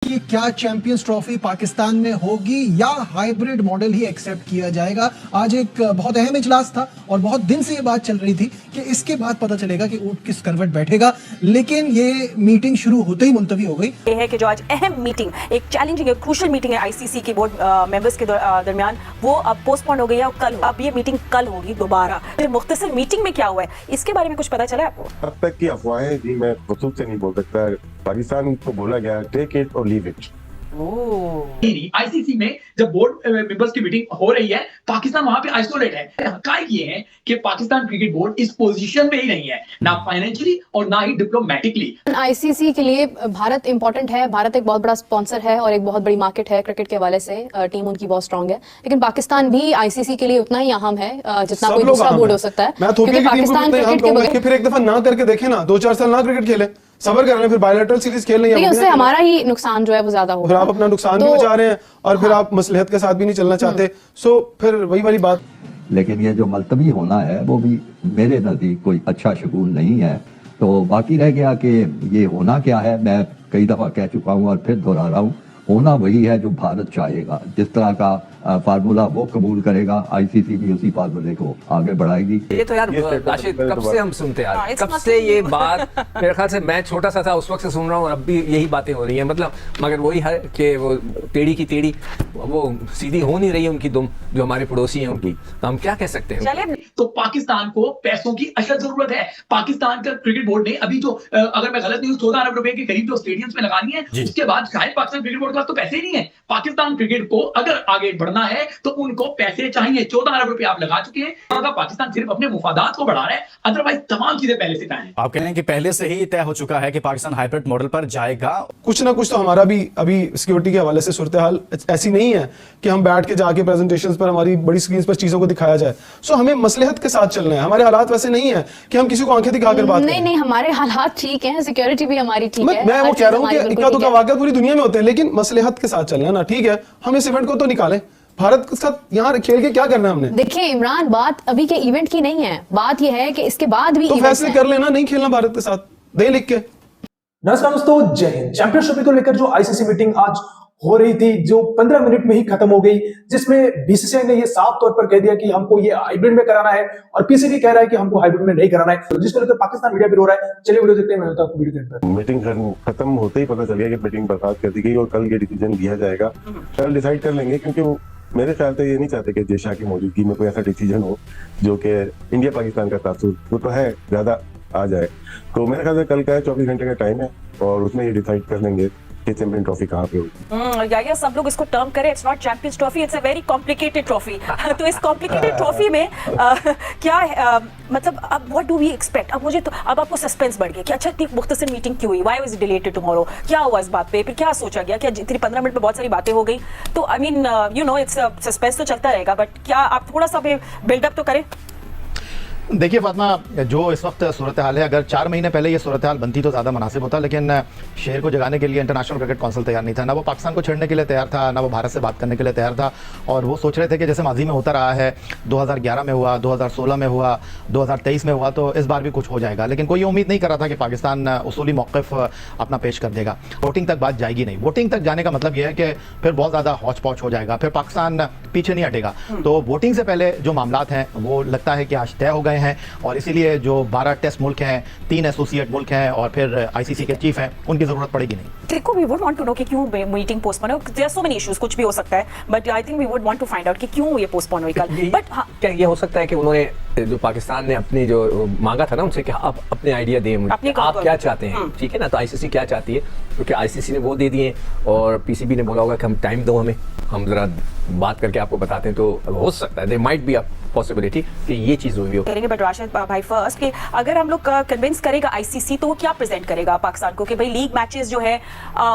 कि क्या champions trophy Pakistan में होगी या हाइब्रिड मॉडल ही एक्सेप्ट किया जाएगा। आज एक बहुत अहम इजलास था और बहुत दिन से ये बात चल रही थी कि इसके बाद पता चलेगा कि ऊंट किस करवट बैठेगा, लेकिन ये मीटिंग शुरू होते ही मुलतवी हो गई। ये है कि जो आज अहम मीटिंग, एक चैलेंजिंग, एक क्रूशियल मीटिंग है आईसीसी की बोर्ड मेंबर्स के दरमियान, वो अब पोस्टपोन हो गई है और कल, अब ये मीटिंग कल होगी दोबारा। फिर मुख्तसर मीटिंग में क्या हुआ है इसके बारे में कुछ पता चला आपको? अब तक की अफवाहें जी मैं खुद से नहीं बोल सकता। पाकिस्तान को बोला गया take it or leave it. ICC में जब बोर्ड मेंबर्स की मीटिंग हो रही है, पाकिस्तान वहां पे आइसोलेट है। हकीकत ये है कि पाकिस्तान क्रिकेट बोर्ड इस पोजीशन में ही नहीं है, ना फाइनेंशियली और ना ही डिप्लोमेटिकली। आईसीसी के लिए भारत इंपॉर्टेंट है, भारत एक बहुत बड़ा स्पॉन्सर है और एक बहुत बड़ी मार्केट है क्रिकेट के हवाले से, टीम उनकी बहुत स्ट्रांग है, लेकिन पाकिस्तान भी आईसीसी के लिए उतना ही अहम है जितना कोई दूसरा बोर्ड हो सकता है। क्योंकि पाकिस्तान क्रिकेट के बगैर फिर एक दफा ना करके देखे ना, 2-4 साल ना क्रिकेट खेले, सबर कर रहे हैं, फिर बायलैटरल सीरीज खेल रही है, उससे हमारा ही नुकसान जो है वो ज्यादा होगा। फिर आप अपना नुकसान भी बचा रहे हैं और फिर आप मसलहत के साथ भी नहीं चलना चाहते। सो फिर वही वाली बात। लेकिन ये जो मुलतवी होना है वो भी मेरे नज़दीक कोई अच्छा शगुन नहीं है। तो बाकी रह गया कि ये होना क्या है। मैं कई दफ़ा कह चुका हूँ और फिर दोहरा रहा हूँ, होना वही है जो भारत चाहेगा। जिस तरह का फार्मूला वो कबूल करेगा, आईसीसी भी उसी फार्मूले को आगे बढ़ाएगी। ये तो यार राशिद कब से हम सुनते आ रहे हैं, कब से ये बात, मेरे ख्याल से मैं छोटा सा था उस वक्त से सुन रहा हूँ और अब भी यही बातें हो रही हैं। मतलब मगर वही है कि वो टेढ़ी की टेढ़ी वो सीधी हो नहीं रही है उनकी दुम, जो हमारे पड़ोसी हैं उनकी। तो हम क्या कह सकते हैं? तो पाकिस्तान को पैसों की अशद जरूरत है। पाकिस्तान का क्रिकेट बोर्ड ने अभी जो, अगर मैं गलत नहीं हूँ, 14 अरब रुपए के करीब जो स्टेडियम्स में लगानी है, उसके बाद शायद पाकिस्तान क्रिकेट बोर्ड के पास तो पैसे ही नहीं है। पाकिस्तान क्रिकेट को अगर आगे बढ़ना है तो उनको पैसे चाहिए। 14 अरब रुपए आप लगा चुके हैं, अगर पाकिस्तान सिर्फ अपने मुफादात को बढ़ा रहा है, अदरवाइज तमाम चीजें पहले से तय हैं। आप कह रहे हैं कि पहले से ही तय हो चुका है कि पाकिस्तान हाइब्रिड मॉडल पर जाएगा। कुछ ना कुछ तो हमारा भी अभी सिक्योरिटी के हवाले से सूरत हाल ऐसी नहीं है कि हम बैठ के जाके प्रेजेंटेशंस पर हमारी बड़ी स्क्रीन पर चीजों को दिखाया जाए। सो हमें मसलहत के साथ चलना है। हमारे हालात वैसे नहीं है कि हम किसी को आंखें दिखाकर बात करें। नहीं, हमारे हालात ठीक हैं, सिक्योरिटी भी हमारी ठीक है। मैं वो कह रहा हूँ कि इक्का दुक्का वाक़या पूरी दुनिया में होते हैं, लेकिन मसलहत के साथ चलना है ना। ठीक है, हम इस इवेंट को तो निकालें, भारत के साथ यहाँ खेल के क्या करना है हमने। देखिए इमरान, बात अभी के इवेंट की नहीं है, बात यह है कि इसके बाद भी तो फैसले कर लेना, नहीं खेलना भारत के साथ, दे लिख के। नमस्कार दोस्तों, जय हिंद। चैंपियंस ट्रॉफी को लेकर जो आईसीसी मीटिंग आज हो रही थी, जो 15 मिनट में ही खत्म हो गई, जिसमें बीसीसीआई ने ये साफ तौर पर कह दिया कि हमको ये हाइब्रिड में कराना है और पीसीबी कह रहा है कि हमको हाइब्रिड में नहीं कराना है, जिसको लेकर पाकिस्तान मीडिया भी रो रहा है। चलिए वीडियो देखते हैं। मैं होता हूं वीडियो के अंदर। मीटिंग खत्म होते ही पता चल गया कि मीटिंग बर्खास्त कर दी गई और कल ये डिसीजन लिया जाएगा। कल डिसाइड कर लेंगे, क्योंकि वो मेरे ख्याल से ये नहीं चाहते कि जय शाह की मौजूदगी में कोई ऐसा डिसीजन हो जो कि इंडिया पाकिस्तान का तासुर, वो तो है, ज्यादा आ जाए। तो मेरे ख्याल से कल का 24 घंटे का टाइम है और उसमें ये डिसाइड कर लेंगे कि चैंपियन ट्रॉफी कहाँ पे होगी। या सब लोग इसको टर्म करें, it's not champions trophy, it's a very complicated trophy. तो इस कॉम्प्लिकेटेड ट्रॉफी में क्या मतलब अब व्हाट डू वी एक्सपेक्ट? अब मुझे तो अब आपको सस्पेंस बढ़ गया कि अच्छा इतनी मुख्तसर मीटिंग क्यों हुई, why was it delayed to tomorrow, क्या हुआ इस बात पे, फिर क्या सोचा गया, क्या इतनी 15 मिनट में बहुत सारी बातें हो गई। तो I mean you know it's suspense तो चलता रहेगा, बट क्या आप थोड़ा सा बिल्डअप तो करें? देखिए फातिमा, जो इस वक्त सूरत हाल है, अगर 4 महीने पहले ये सूरत हाल बनती तो ज़्यादा मुनासिब होता, लेकिन शहर को जगाने के लिए इंटरनेशनल क्रिकेट काउंसिल तैयार नहीं था। ना वो पाकिस्तान को छेड़ने के लिए तैयार था, ना वो भारत से बात करने के लिए तैयार था। और वो सोच रहे थे कि जैसे माजी में होता रहा है, 2011 में हुआ, 2016 में हुआ, 2023 में हुआ, तो इस बार भी कुछ हो जाएगा। लेकिन कोई उम्मीद नहीं कर रहा था कि पाकिस्तान उसूली मौक़िफ़ अपना पेश कर देगा। वोटिंग तक बात जाएगी नहीं। वोटिंग तक जाने का मतलब यह है कि फिर बहुत ज़्यादा हौच पौच हो जाएगा, फिर पाकिस्तान पीछे नहीं हटेगा। तो वोटिंग से पहले जो मामलात हैं वो लगता है कि आज तय हो गए हैं और इसीलिए जो 12 टेस्ट मुल्क हैं, 3 एसोसिएट मुल्क हैं और फिर आईसीसी के चीफ हैं, उनकी जरूरत पड़ेगी नहीं। देखो, we would want to know कि क्यों मीटिंग पोस्टपोन है। There are so many issues, कुछ भी हो सकता है, but I think we would want to find out कि क्यों ये पोस्टपोन हुई कल। बट हाँ, क्या ये हो सकता है कि उन्होंने जो पाकिस्तान ने अपनी जो मांगा था ना उनसे कि आप अपने आइडिया दें, आप क्या चाहते हैं, ठीक है ना? तो आईसीसी क्या चाहती है, क्योंकि आईसीसी ने वो दे दिए और पीसीबी ने बोला होगा कि हम टाइम दो, हमें, हम जरा बात करके आपको बताते हैं। तो हो सकता है there might be a possibility कि ये चीज हुई हो करेंगे। बट राशिद भाई फर्स्ट कि अगर हम लोग कन्विंस करेगा आईसीसी, तो वो क्या प्रेजेंट करेगा पाकिस्तान को कि भाई लीग मैचेस जो है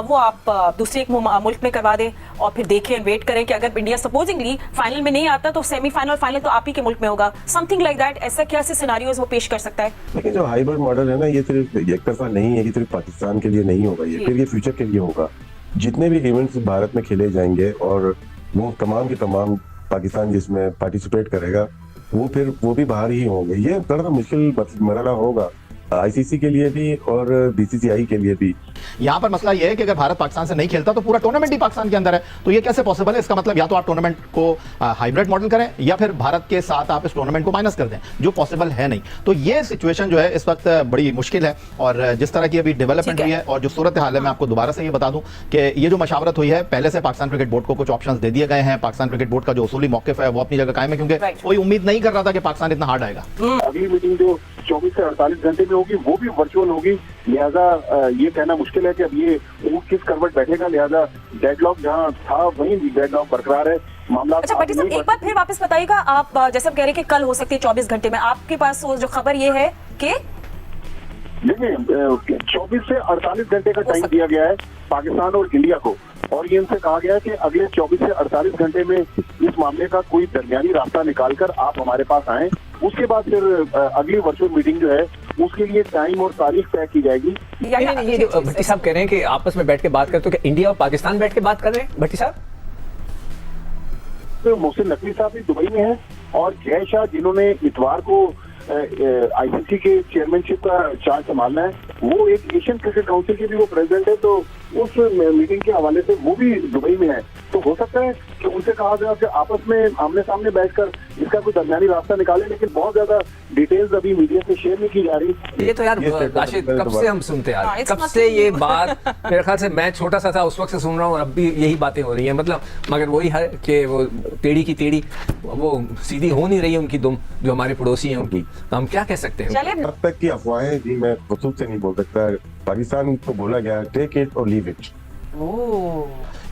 वो आप दूसरे एक मुल्क में करवा दें और फिर देखें, वेट करें कि अगर इंडिया सपोजिंगली फाइनल में नहीं आता तो सेमीफाइनल फाइनल तो आप ही के मुल्क में होगा, समथिंग लाइक दैट। ऐसा क्या से सिनेरियोज वो पेश कर सकता है? लेकिन जो हाइब्रिड मॉडल है ना, ये सिर्फ एक तरफा नहीं है कि सिर्फ पाकिस्तान के लिए नहीं होगा, ये फिर ये फ्यूचर के लिए होगा। जितने भी इवेंट्स भारत में खेले जाएंगे और वो तमाम के तमाम पाकिस्तान जिसमें पार्टिसिपेट करेगा, वो भी बाहर ही होंगे। ये थोड़ा सा मुश्किल मरहला होगा आईसीसी के लिए भी और बीसीसीआई के लिए भी। यहाँ पर मसला ये है कि अगर भारत पाकिस्तान से नहीं खेलता तो पूरा टूर्नामेंट ही पाकिस्तान के अंदर है, तो ये कैसे पॉसिबल है? इसका मतलब या तो आप टूर्नामेंट को हाइब्रिड मॉडल करें या फिर भारत के साथ आप इस टूर्नामेंट को माइनस कर दें, जो पॉसिबल है नहीं। तो ये सिचुएशन जो है इस वक्त बड़ी मुश्किल है, और जिस तरह की अभी डेवलपमेंट हुई है और जो सूरत हाल है, मैं आपको दोबारा से ये बता दूं कि ये जो मशावरत हुई है, पहले से पाकिस्तान क्रिकेट बोर्ड को कुछ ऑप्शंस दे दिए गए हैं। पाकिस्तान क्रिकेट बोर्ड का जो उसूली मौकिफ है वो अपनी जगह कायम है, क्योंकि कोई उम्मीद नहीं कर रहा था कि पाकिस्तान इतना हार्ड आएगा। अगली मीटिंग जो 24 से 48 घंटे में होगी वो भी वर्चुअल होगी, लिहाजा ये कहना मुश्किल है कि अब ये किस करवट बैठेगा। लिहाजा डेडलॉक जहां था वहीं डेडलॉक बरकरार है। मामला अच्छा भट्टी साहब, एक बार फिर वापस बताइएगा, आप जैसे आप कह रहे हैं कि कल हो सकती है 24 घंटे में, आपके पास वो जो खबर ये है कि देखिए 24 से 48 घंटे का टाइम दिया गया है पाकिस्तान और इंडिया को, और ये इनसे कहा गया है कि अगले 24 से 48 घंटे में इस मामले का कोई दरमियानी रास्ता निकालकर आप हमारे पास आएं। उसके बाद फिर अगली वर्चुअल मीटिंग जो है उसके लिए टाइम और तारीख तय की जाएगी। ये जो भट्टी साहब कह रहे हैं कि आपस में बैठ के बात करते, तो क्या इंडिया और पाकिस्तान बैठ के बात कर रहे हैं भट्टी साहब? तो मोहसिन नकवी साहब भी दुबई में हैं, और जय शाह जिन्होंने इतवार को आईसीसी के चेयरमैनशिप का चार्ज संभालना है, वो एक एशियन क्रिकेट काउंसिल के भी वो प्रेसिडेंट है, तो उस मीटिंग के हवाले से वो भी दुबई में है। तो हो सकता है कि उनसे कहा गया कि आपस में आमने सामने बैठकर इसका कोई दरमियानी रास्ता निकाले, लेकिन बहुत ज्यादा डिटेल्स अभी मीडिया से शेयर नहीं की जा रही। ये तो यार राशिद कब से हम सुनते हैं, कब से ये बात, मेरे ख्याल से मैं छोटा सा था उस वक्त से सुन रहा हूँ, अब भी यही बातें हो रही हैं। मतलब मगर वही है कि वो टेढ़ी की टेढ़ी वो सीधी हो नहीं रही है उनकी दुम, जो हमारे पड़ोसी हैं उनकी। तो हम क्या कह सकते हैं? अब तक की अफवाहें जी मैं खुद से नहीं बोल सकता। पाकिस्तान को बोला गया take it or leave it,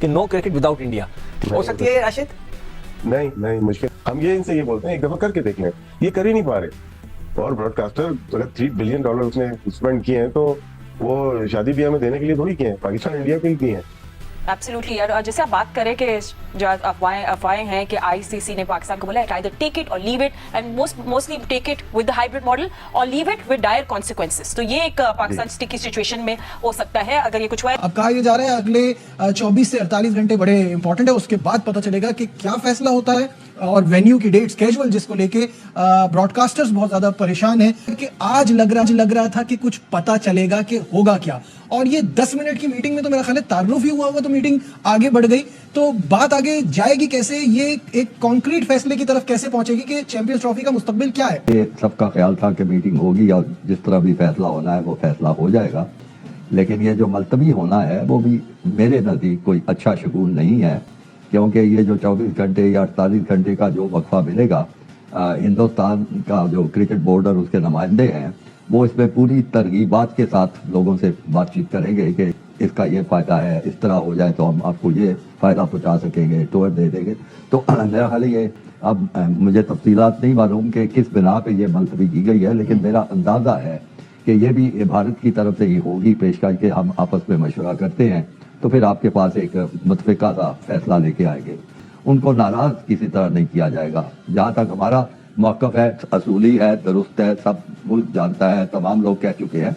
कि नो क्रिकेट विदाउट इंडिया हो सकती है राशिद? नहीं मुश्किल। हम ये इनसे ये बोलते हैं एक दफा करके देख लें, ये कर ही नहीं पा रहे। और ब्रॉडकास्टर अगर $3 बिलियन उसने स्पेंड किए हैं तो वो शादी ब्याह में देने के लिए थोड़ी किए हैं, पाकिस्तान इंडिया के लिए किए हैं। एब्सोल्युटली यार, जैसे आप बात करें कि जो अफवाहें हैं कि आईसीसी ने पाकिस्तान को बोला है either take it or leave it, and mostly take it with the hybrid model or leave it with dire consequences. तो ये एक पाकिस्तान स्टिकी सिचुएशन में हो सकता है अगर ये कुछ हुआ है। अब कहा यह जा रहा है अगले 24 से 48 घंटे बड़े इंपॉर्टेंट है, उसके बाद पता चलेगा कि क्या फैसला होता है। और वेन्यू की डेट्स कैजुअल जिसको लेके ब्रॉडकास्टर्स बहुत ज्यादा परेशान हैं कि आज लग रहा था कि कुछ पता चलेगा कि होगा क्या, और ये 10 मिनट की मीटिंग में तो मेरा ख्याल है तारुफ ही हुआ होगा, तो मीटिंग आगे बढ़ गई, तो बात आगे जाएगी कैसे, ये एक कॉन्क्रीट फैसले की तरफ कैसे पहुंचेगी कि चैंपियंस ट्रॉफी का मुस्तकबिल क्या है। ये सबका ख्याल था कि मीटिंग होगी और जिस तरह भी फैसला होना है वो फैसला हो जाएगा, लेकिन ये जो मुलतवी होना है वो भी मेरे नज़दीक कोई अच्छा शगुन नहीं है, क्योंकि ये जो 24 घंटे या 48 घंटे का जो वक्फा मिलेगा, हिंदुस्तान का जो क्रिकेट बोर्ड और उसके नुमाइंदे हैं वो इसमें पूरी तरगीबात के साथ लोगों से बातचीत करेंगे कि इसका ये फ़ायदा है, इस तरह हो जाए तो हम आपको ये फ़ायदा पहुँचा सकेंगे, टूर दे देंगे। तो मेरा ख्याल ये, अब मुझे तफसीलात नहीं मालूम कि किस बिना पे ये मुलतवी की गई है, लेकिन मेरा अंदाज़ा है कि ये भी भारत की तरफ से ही होगी पेशकश के हम आपस में मशवरा करते हैं तो फिर आपके पास एक मुतफ़िका सा फैसला लेके आएंगे। उनको नाराज़ किसी तरह नहीं किया जाएगा। जहाँ तक हमारा मौक़िफ़ है, असूली है, दुरुस्त है, सब मुल्क जानता है, तमाम लोग कह चुके हैं,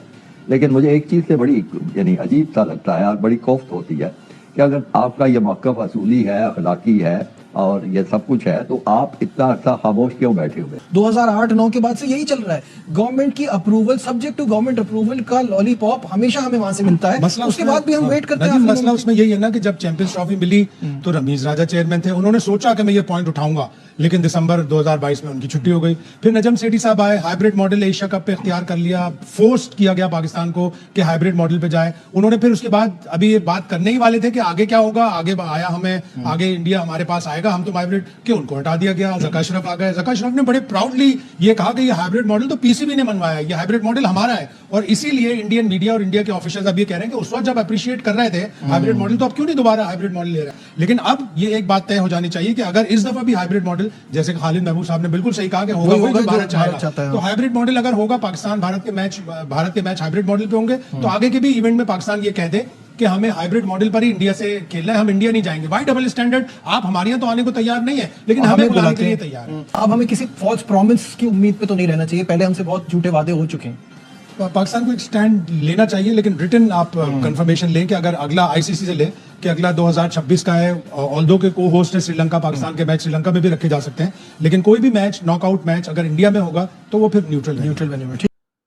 लेकिन मुझे एक चीज़ से बड़ी यानी अजीब सा लगता है और बड़ी खौफ होती है कि अगर आपका ये मौक़िफ़ असूली है, अखलाकी है और ये सब कुछ है, तो आप इतना अर्सा खामोश क्यों बैठे हुए? 2008-9 के बाद से यही चल रहा है, गवर्नमेंट की approval, subject to government approval का लॉलीपॉप हमेशा हमें वहां से मिलता है, उसके बाद भी हम वेट करते हैं। मसला उसमें यही है ना कि जब चैंपियंस ट्रॉफी मिली तो रमीज राजा चेयरमैन थे, उन्होंने सोचा कि मैं ये पॉइंट उठाऊंगा, लेकिन दिसंबर 2022 में उनकी छुट्टी हो गई। फिर नजम सेठी साहब आए, हाइब्रिड मॉडल एशिया कप पे इख्तियार कर लिया, फोर्स किया गया पाकिस्तान को कि हाइब्रिड मॉडल पे जाए। उन्होंने फिर उसके बाद अभी ये बात करने ही वाले थे कि आगे क्या होगा, आगे आया हमें, आगे इंडिया हमारे पास आएगा, हम तो हाइब्रिड के, उनको हटा दिया गया। ज़का अशरफ आ गए, ज़का अशरफ ने बड़े प्राउडली ये कहा कि ये हाइब्रिड मॉडल तो पीसीबी ने मनवाया, ये हाइब्रिड मॉडल हमारा है, और इसीलिए इंडियन मीडिया और इंडिया के ऑफिशियल्स अब ये कह रहे हैं कि उस वक्त जब अप्रिशिएट कर रहे थे हाइब्रिड मॉडल, तो अब क्यों नहीं दोबारा हाइब्रिड मॉडल ले रहे हैं। लेकिन अब ये एक बात तय हो जानी चाहिए कि अगर इस दफा भी हाइब्रिड मॉडल, जैसे खालिद महबूब साहब ने बिल्कुल सही कहा कि होगा वही जो भारत चाहता है, तो हाइब्रिड मॉडल अगर होगा, पाकिस्तान भारत के मैच हाइब्रिड मॉडल पे होंगे, तो आगे के भी इवेंट में पाकिस्तान ये कह दे कि हमें हाइब्रिड मॉडल पर ही इंडिया से खेलना है, हम इंडिया नहीं जाएंगे। वाई डबल स्टैंडर्ड, आप हमारे यहाँ तो आने को तैयार नहीं है, लेकिन हमें बुलाने के लिए तैयार है। अब हमें किसी फॉल्स प्रॉमिस की उम्मीद पे तो नहीं रहना चाहिए, पहले हमसे बहुत झूठे वादे हो चुके हैं। पाकिस्तान को एक स्टैंड लेना चाहिए, लेकिन रिटन आप कंफर्मेशन लें कि अगर अगला आईसीसी से ले कि अगला 2026 का है, ऑल्दो के को होस्ट है श्रीलंका, पाकिस्तान के मैच श्रीलंका में भी रखे जा सकते हैं, लेकिन कोई भी मैच नॉकआउट मैच अगर इंडिया में होगा तो वो फिर न्यूट्रल वेन्यू में।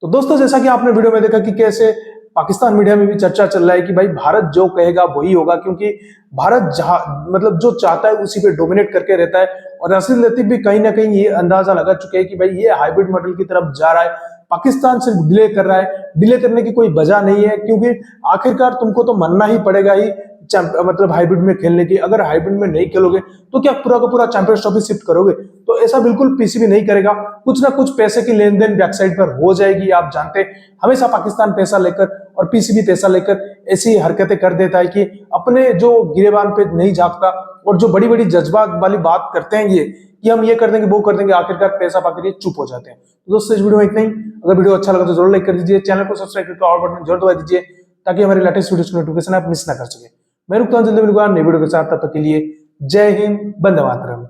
तो दोस्तों जैसा कि आपने वीडियो में देखा कि कैसे पाकिस्तान मीडिया में भी चर्चा चल रहा है कि भाई भारत जो कहेगा वही होगा, क्योंकि भारत जहां मतलब जो चाहता है उसी पे डोमिनेट करके रहता है। और नासिर लतीफ भी कहीं ना कहीं ये अंदाजा लगा चुके हैं कि भाई ये हाइब्रिड मॉडल की तरफ जा रहा है, पाकिस्तान सिर्फ डिले कर रहा है। डिले करने की कोई वजह नहीं है, क्योंकि आखिरकार तुमको तो मानना ही पड़ेगा ही मतलब हाइब्रिड में खेलने की। अगर हाइब्रिड में नहीं खेलोगे तो क्या पूरा का पूरा चैंपियंस ट्रॉफी शिफ्ट करोगे? तो ऐसा बिल्कुल पीसीबी नहीं करेगा। कुछ ना कुछ पैसे की लेन देन बैकसाइड पर हो जाएगी। आप जानते हैं हमेशा पाकिस्तान पैसा लेकर और पीसीबी पैसा लेकर ऐसी हरकतें कर देता है कि अपने जो गिरेबान पे नहीं झांकता, और जो बड़ी बड़ी जज्बात वाली बात करते हैं ये कि हम ये कर देंगे वो कर देंगे, आखिरकार पैसा पाकर ये चुप हो जाते हैं। तो दोस्तों इस वीडियो में इतना ही। अगर वीडियो अच्छा लगा तो जरूर लाइक कर दीजिए, चैनल को सब्सक्राइब करके ऑल बटन जरूर दबा दीजिए ताकि हमारे लेटेस्ट वीडियोस की नोटिफिकेशन आप मिस ना कर सके। मैं रुकता हूं जल्दी मिलूंगा नई वीडियो के साथ, तब तक के लिए जय हिंद, वंदे मातरम।